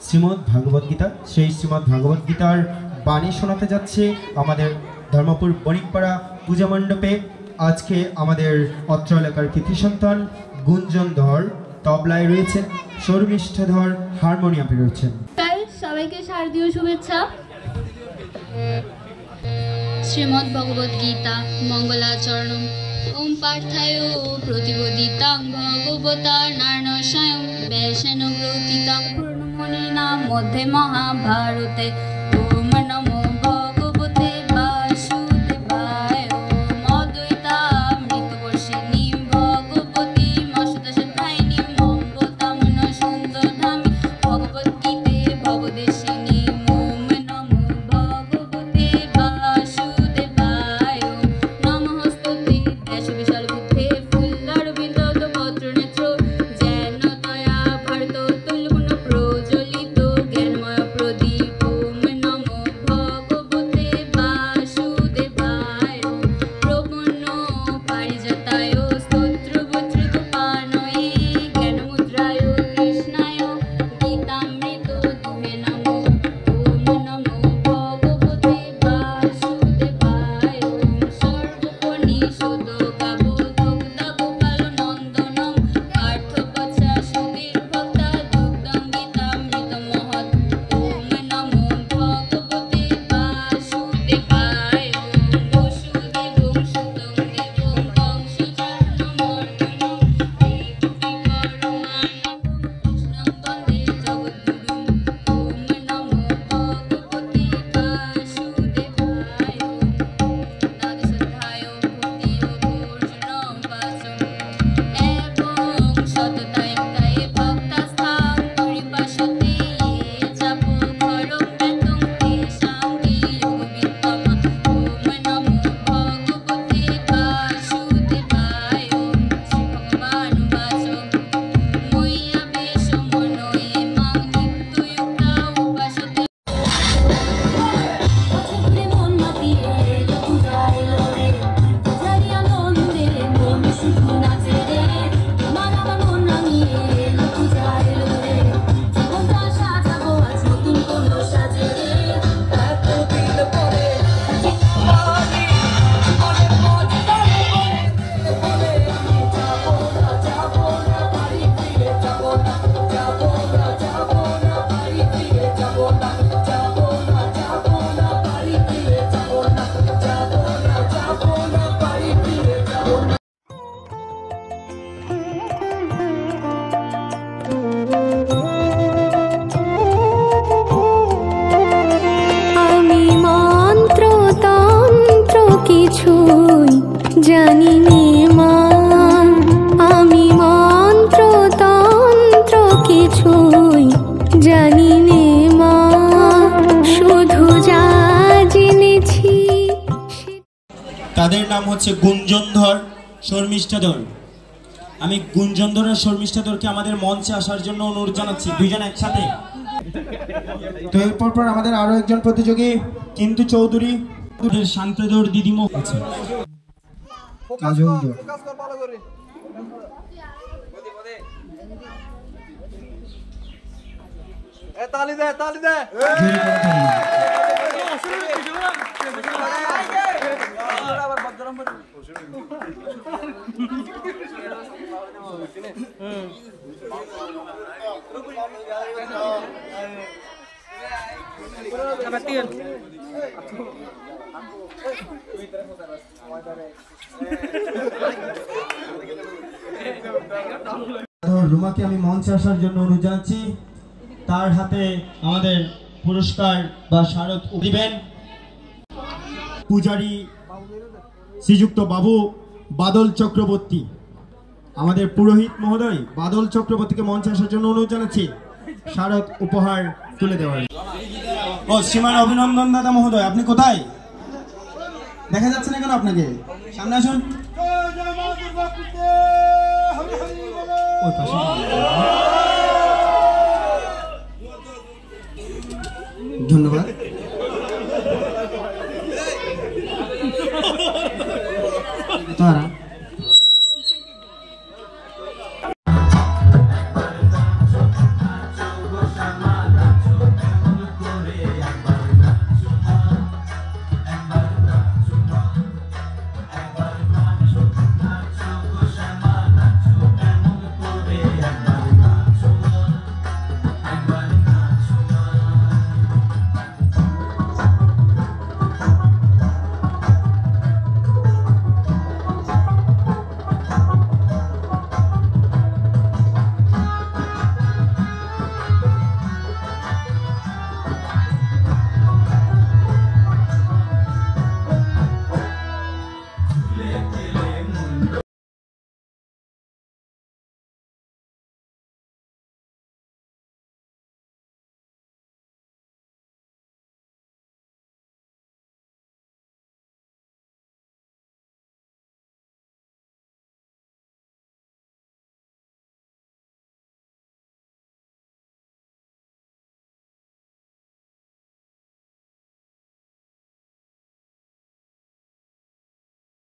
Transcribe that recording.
শ্রীমদ্ ভাগবত গীতা। সেই শ্রীমদ্ ভাগবত গীতার বাণী শোনাতে যাচ্ছে আমাদের ধর্মপুর বণিকপাড়া পূজা মণ্ডপে। আজকে আমাদের অত্র এলাকার কৃতি সন্তান গুঞ্জন ধর তবলায় রয়েছেন, শর্মিষ্ঠা ধর হারমোনিয়ামে রয়েছেন। সবাইকে শারদীয় শুভেচ্ছা। শ্রীমদ্ ভগবত গীতা মঙ্গলাচরণম। ওম পার্থায় প্রতিবোদিতাং ভগবতা নারায়ণস্বয়ং ব্যাসেন গ্রথিতাং পূর্ণমুনিনাম মধ্যে মহাভারতে। ওম নমো ভগবতে বাসুদেবায়। ওম অদ্বৈতামৃতবর্ষিণী ভগবতী মসুদশাধ্যায়িনী মম্বতামন সুন্দরধামী ভগবদ্গীতে ভবদেশিনী। ওম নমো ভগবতে বাসুদেবায়। নমস্তুতে দেশ বিশাল বুদ্ধে ফুল্লরবিন্দ পত্রনেত্র যেন দয়া ভারত তুলগুণ প্রজ্বলিত জ্ঞানময় প্রদীপ। ওম নমো ভগবতে বাসুদেবায়। প্রপন্ন পারিজাতায় স্তোত্রবজ্রিত পানয়ে জ্ঞানমুদ্রায় কৃষ্ণায় গীতামৃত দুহে নমো। ওম নমো ভগবতে বাসুদেবায়। সর্বপনিষদ গাবো ভক্তা গোপাল নন্দনম পার্থবৎসা সুধীর ভক্তা দুগ্ধং গীতামৃত মহৎ। ওম নমো ভগবতে বাসুদেবায়। বসুদেবং সুতং দেবং বংশচারণমর্দনম দেবকী পরমানন্দং কৃষ্ণং বন্দে জগদ্গুরুম। ওম নমো ভগবতে বাসুদেবায়। দ্বাদশোধ্যায় ভক্তিযোগোর্জুनं বাচম এবং শততায়ুক্তায় ভক্তাস্থাং পরিপাসতে ये চাপঘরং বেতং তেষাং যোগবিত্তমঃ। ওম নমো ভগবতে বাসুদেবায়। শ্রীভগবানুবাচ ময়্যাবেশ মনো ये মাং নিত্যযুক্তা উপাসতে। আমি মন্ত্র তন্ত্র কিছুই জানি নে মা। আমি মন্ত্র তন্ত্র কিছুই জানি নে মা। শুধু যা জেনেছি তাদের নাম হচ্ছে গুঞ্জন ধর, শর্মিষ্ঠা ধর। আমি গুঞ্জন ধর আর শর্মিষ্ঠা ধরকে আমাদের মঞ্চে আসার জন্য অনুরোধ জানাচ্ছি, দুইজন একসাথে। তো এরপর পর আমাদের আরো একজন প্রতিযোগী কিন্তু চৌধুরী শান্তধর দিদিমো আছে। কাজল ধর। তালি দে তালি দে। রুমাকে আমি মঞ্চে আসার জন্য অনুরোধ জানাচ্ছি। তার হাতে আমাদের পুরস্কার বা স্মারক দিবেন পূজারী শ্রীযুক্ত বাবু বাদল চক্রবর্তী। আমাদের পুরোহিত মহোদয় বাদল চক্রবর্তীকে মঞ্চে আসার জন্য অনুরোধ জানাচ্ছি স্মারক উপহার তুলে দেওয়ার। ও শ্রীমান অভিনন্দন দাদা মহোদয়, আপনি কোথায়? দেখা যাচ্ছে না কেন আপনাকে? সামনে আসুন। ওই পাশে ধন্যবাদ। তারা